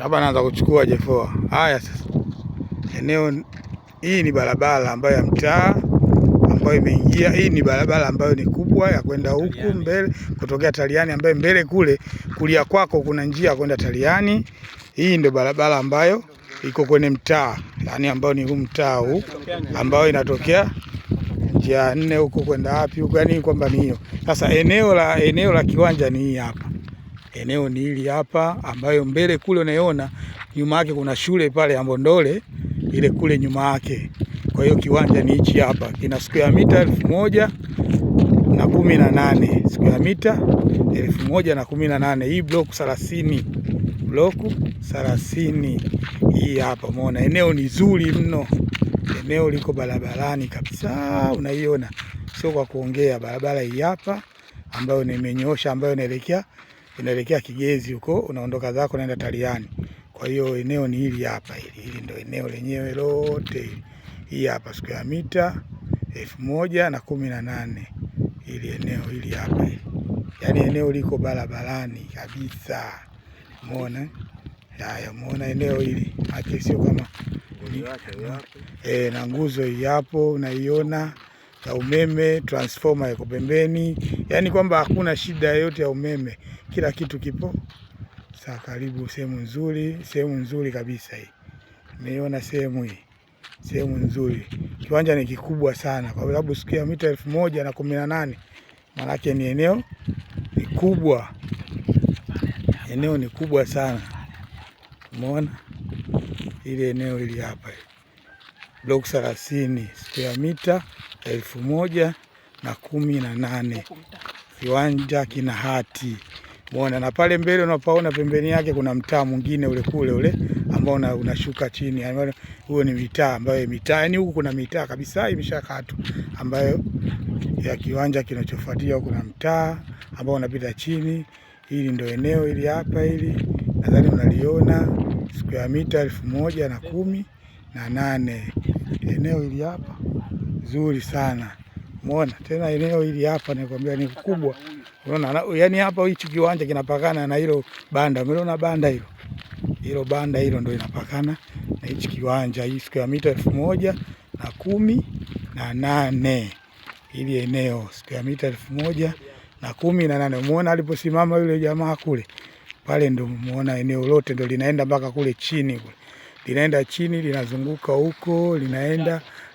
Hapa naanza kuchukua J4. Haya sasa. Eneo hii ni barabara ambayo ya mtaa ambayo imeingia. Hii ni barabara ambayo ni kubwa ya kwenda huku mbele kutokea Taliani, ambayo mbele kule kulia kwako kuna njia ya kwenda Taliani. Hii ndio barabara ambayo iko kwenye mtaa, yani ambayo ni huu mtaa huu ambayo inatokea njia 4 huko kwenda wapi huko, yani kwamba ni hiyo. Sasa eneo la kiwanja ni hii hapa. Eneo ni hili hapa ambayo mbele kule unaiona nyuma yake kuna shule pale ya Mbondole ile kule nyuma yake. Kwa hiyo kiwanja ni hichi hapa. Kina square mita 1018. Square mita 1018. Hii block 30. Block 30. Hii hapa umeona eneo ni zuri mno. Eneo liko barabarani kabisa, unaiona. Sio kwa kuongea, barabara hii hapa ambayo nimenyosha, ambayo inaelekea Kigezi huko, unaondoka zako naenda Taliani. Kwa hiyo eneo ni hili hapa, hili ndio eneo lenyewe lote. Hii hapa square mita 1018. Hili eneo hili hapa hili. Yaani eneo liko barabarani kabisa. Umeona? Haya, umeona eneo hili. Haki sio kama na nguzo hii hapo unaiona ya umeme, transformer iko pembeni. Yaani kwamba hakuna shida yoyote ya umeme. Kila kitu kipo. Sasa karibu sehemu nzuri kabisa hii. Umeiona sehemu hii. Sehemu nzuri. Kiwanja ni kikubwa sana kwa sababu square mita 1018. Maana yake ni eneo ni kubwa. Eneo ni kubwa sana. Umeona? Ile eneo hili hapa. Block 30 square mita 1018. Kiwanja kina hati. Umeona, na pale mbele unapaona pembeni yake kuna mtaa mwingine ule kule ule ambao unashuka chini. Huo ni mitaa ambayo yani huku kuna mitaa kabisa imeshakatwa ambayo ya kiwanja kinachofuatia kuna mtaa ambao unapita chini. Hili ndio eneo hili hapa hili. Nadhani unaliona square mita 1018. Eneo hili hapa zuri sana. Umeona? Tena eneo hili hapa nakwambia ni kubwa. Unaona, yani hapa hichi kiwanja kinapakana na hilo banda. Umeona banda hilo? Hilo banda hilo ndio linapakana na hichi kiwanja. Hii square mita 1018. Hili eneo square mita 1018. Umeona aliposimama yule jamaa kule? Pale ndio umeona eneo lote ndio linaenda mpaka kule chini kule. Linaenda chini, linazunguka huko,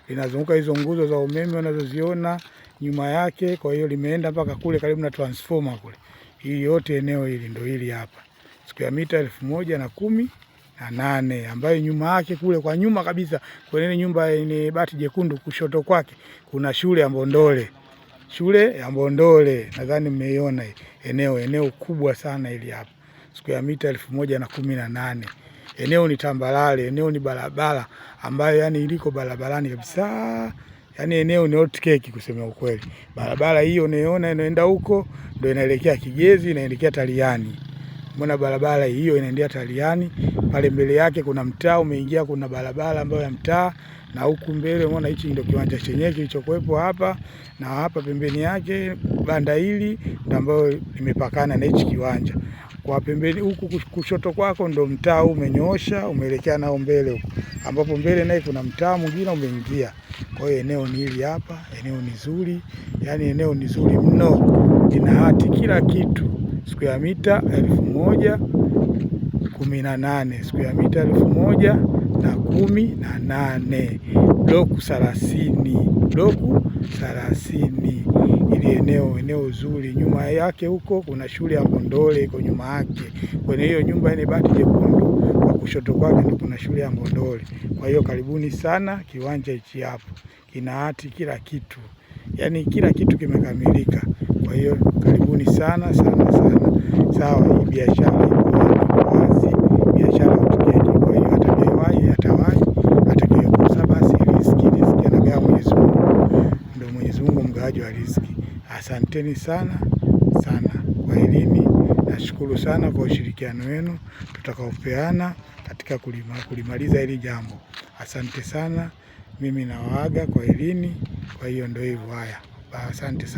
linazunguka hizo nguzo za umeme unazoziona nyuma yake. Kwa hiyo limeenda mpaka kule karibu na transformer kule. Hii yote eneo hili ndio hili hapa. Square mita 1018 ambayo nyuma yake kule kwa nyuma kabisa kwenye nyumba yenye bati jekundu kushoto kwake kuna shule ya Mbondole. Shule ya Mbondole nadhani mmeiona eneo kubwa sana hili hapa. Square mita 1018. Eneo ni tambalale, eneo ni barabara ambayo yani iliko barabarani kabisa. Yani eneo ni hot cake kusema ukweli. Barabara hiyo unaona inaenda huko ndio inaelekea Kigezi, inaelekea Taliani. Mbona barabara hiyo inaendea Taliani? Pale mbele yake kuna mtaa umeingia, kuna barabara ambayo ya mtaa, na huku mbele umeona hichi ndio kiwanja chenyewe kilichokuepo hapa, na hapa pembeni yake banda hili ndio ambayo imepakana na hichi kiwanja. Kwa pembeni huku kushoto kwako ndo mtaa umenyoosha umeelekea nao mbele huko, ambapo mbele naye kuna mtaa mwingine umeingia. Kwa hiyo eneo ni hili hapa, eneo ni zuri, yani eneo ni zuri mno. Ina hati kila kitu. Square mita 1018, square mita 1018. Block 30, block 30. Ili eneo zuri. Nyuma yake huko kuna shule ya Mbondole iko nyuma yake. Kwenye hiyo nyumba yenye bati jekundu kwa kushoto kwake ndio kuna shule ya Mbondole. Kwa hiyo karibuni sana, kiwanja hichi hapo. Kina hati kila kitu. Yaani kila kitu kimekamilika. Kwa hiyo karibuni sana. Sawa, hii biashara iko wazi. Biashara utiketi. Kwa hiyo atakayewahi atakayekosa basi riziki anagawa Mwenyezi Mungu. Ndio Mwenyezi Mungu mgawaji wa riziki. Asanteni sana kwa elimu. Nashukuru sana kwa ushirikiano wenu tutakaopeana katika kulimaliza hili jambo. Asante sana. Mimi nawaaga kwa elimu. Kwa hiyo ndio hivyo. Haya, asante sana.